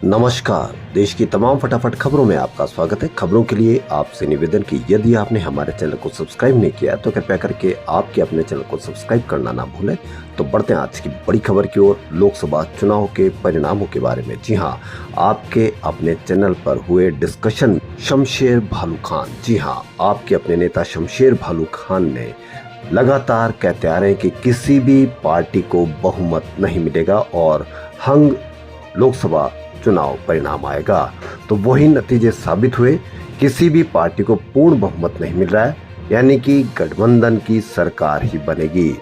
नमस्कार। देश की तमाम फटाफट खबरों में आपका स्वागत है। खबरों के लिए आपसे निवेदन कि यदि आपने हमारे चैनल को सब्सक्राइब नहीं किया तो कृपया करके आपके अपने चैनल को सब्सक्राइब करना ना भूलें। तो बढ़ते हैं आज की बड़ी खबर की ओर, लोकसभा चुनाव के परिणामों के बारे में। जी हाँ, आपके अपने चैनल पर हुए डिस्कशन शमशेर भालू खान। जी हाँ, आपके अपने नेता शमशेर भालू खान ने लगातार कहते आ रहे हैं कि किसी भी पार्टी को बहुमत नहीं मिलेगा और हंग लोकसभा चुनाव परिणाम आएगा। तो वही नतीजे साबित हुए। किसी भी पार्टी को पूर्ण बहुमत नहीं मिल रहा है, यानी कि गठबंधन की सरकार ही बनेगी।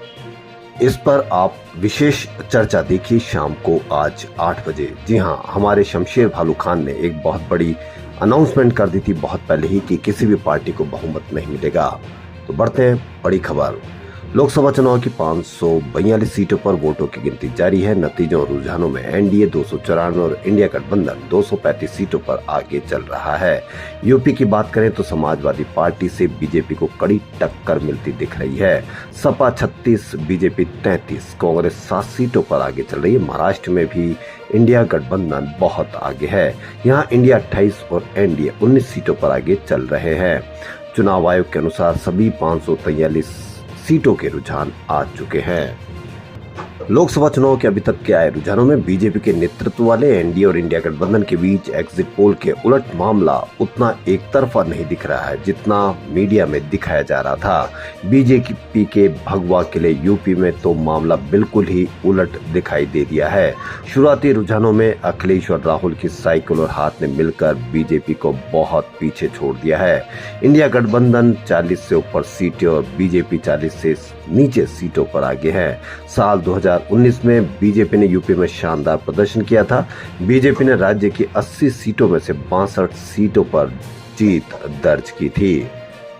इस पर आप विशेष चर्चा देखिए शाम को आज 8 बजे। जी हाँ, हमारे शमशेर भालू खान ने एक बहुत बड़ी अनाउंसमेंट कर दी थी बहुत पहले ही कि किसी भी पार्टी को बहुमत नहीं मिलेगा। तो बढ़ते हैं बड़ी खबर। लोकसभा चुनाव की 542 सीटों पर वोटों की गिनती जारी है। नतीजों और रुझानों में एनडीए 294 और इंडिया गठबंधन 235 सीटों पर आगे चल रहा है। यूपी की बात करें तो समाजवादी पार्टी से बीजेपी को कड़ी टक्कर मिलती दिख रही है। सपा 36, बीजेपी 33, कांग्रेस 7 सीटों पर आगे चल रही है। महाराष्ट्र में भी इंडिया गठबंधन बहुत आगे है। यहाँ इंडिया 28 और एनडीए 19 सीटों पर आगे चल रहे हैं। चुनाव आयोग के अनुसार सभी 543 सीटों के रुझान आ चुके हैं। लोकसभा चुनाव के अभी तक के आए रुझानों में बीजेपी के नेतृत्व वाले एनडीए और इंडिया गठबंधन के बीच एग्जिट पोल के उलट मामला उतना एक तरफा नहीं दिख रहा है जितना मीडिया में दिखाया जा रहा था। बीजेपी के भगवा किले यूपी में तो मामला बिल्कुल ही उलट दिखाई दे दिया है। शुरुआती रुझानों में अखिलेश और राहुल की साइकिल और हाथ ने मिलकर बीजेपी को बहुत पीछे छोड़ दिया है। इंडिया गठबंधन 40 से ऊपर सीटें और बीजेपी 40 से नीचे सीटों पर आगे है। साल 2019 में बीजेपी ने यूपी में शानदार प्रदर्शन किया था। बीजेपी ने राज्य की 80 सीटों में से 62 सीटों पर जीत दर्ज की थी।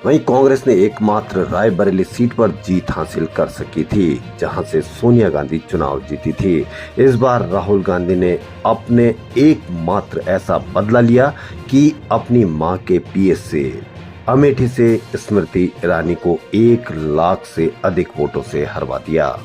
वहीं कांग्रेस ने एकमात्र रायबरेली सीट पर जीत हासिल कर सकी थी, जहां से सोनिया गांधी चुनाव जीती थी। इस बार राहुल गांधी ने अपने एकमात्र ऐसा बदला लिया कि अपनी मां के पीए से अमेठी से स्मृति ईरानी को 1 लाख से अधिक वोटों से हरवा दिया।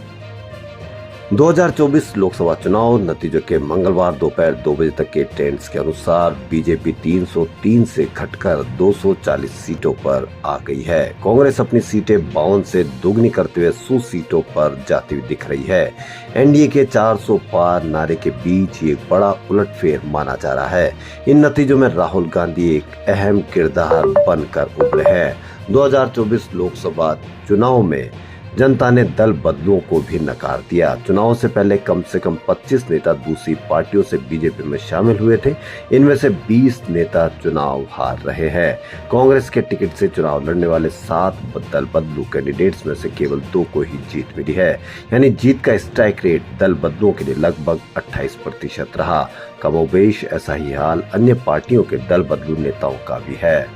2024 लोकसभा चुनाव नतीजों के मंगलवार दोपहर 2 बजे तक के ट्रेंड्स के अनुसार बीजेपी 303 से घटकर 240 सीटों पर आ गई है। कांग्रेस अपनी सीटें 52 से दोगुनी करते हुए 100 सीटों पर जाती हुई दिख रही है। एनडीए के 400 पार नारे के बीच ये बड़ा उलटफेर माना जा रहा है। इन नतीजों में राहुल गांधी एक अहम किरदार बनकर उभरे हैं। 2024 लोकसभा चुनाव में जनता ने दल बदलुओं को भी नकार दिया। चुनाव से पहले कम से कम 25 नेता दूसरी पार्टियों से बीजेपी में शामिल हुए थे। इनमें से 20 नेता चुनाव हार रहे हैं। कांग्रेस के टिकट से चुनाव लड़ने वाले 7 दल बदलू कैंडिडेट्स में से केवल 2 को ही जीत मिली है, यानी जीत का स्ट्राइक रेट दल बदलुओं के लिए लगभग 28% रहा। कमोबेश ऐसा ही हाल अन्य पार्टियों के दल बदलू नेताओं का भी है।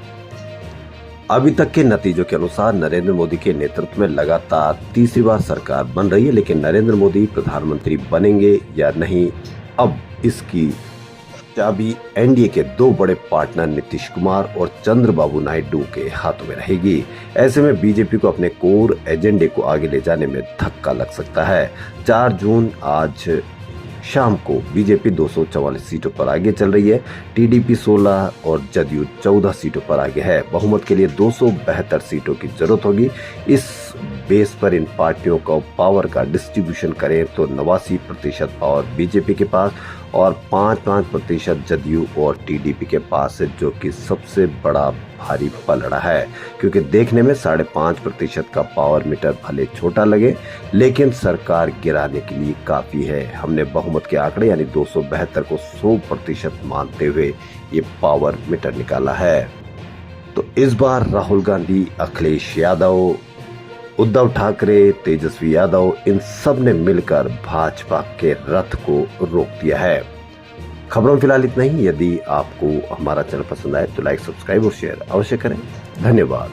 अभी तक के नतीजों के अनुसार नरेंद्र मोदी के नेतृत्व में लगातार तीसरी बार सरकार बन रही है, लेकिन नरेंद्र मोदी प्रधानमंत्री बनेंगे या नहीं, अब इसकी चाबी एनडीए के 2 बड़े पार्टनर नीतीश कुमार और चंद्रबाबू नायडू के हाथों में रहेगी। ऐसे में बीजेपी को अपने कोर एजेंडे को आगे ले जाने में धक्का लग सकता है। 4 जून आज शाम को बीजेपी 244 सीटों पर आगे चल रही है। टीडीपी 16 और जदयू 14 सीटों पर आगे है। बहुमत के लिए 272 सीटों की जरूरत होगी। इस बेस पर इन पार्टियों को पावर का डिस्ट्रीब्यूशन करें तो 89% पावर बीजेपी के पास और 5% जदयू और टीडीपी के पास है, जो कि सबसे बड़ा भारी पलड़ा है, क्योंकि देखने में 5.5% का पावर मीटर भले छोटा लगे लेकिन सरकार गिराने के लिए काफी है। हमने बहुमत के आंकड़े यानी 272 को 100% मानते हुए ये पावर मीटर निकाला है। तो इस बार राहुल गांधी, अखिलेश यादव, उद्धव ठाकरे, तेजस्वी यादव, इन सब ने मिलकर भाजपा के रथ को रोक दिया है। खबरों फिलहाल इतना ही। यदि आपको हमारा चैनल पसंद आए तो लाइक, सब्सक्राइब और शेयर अवश्य करें। धन्यवाद।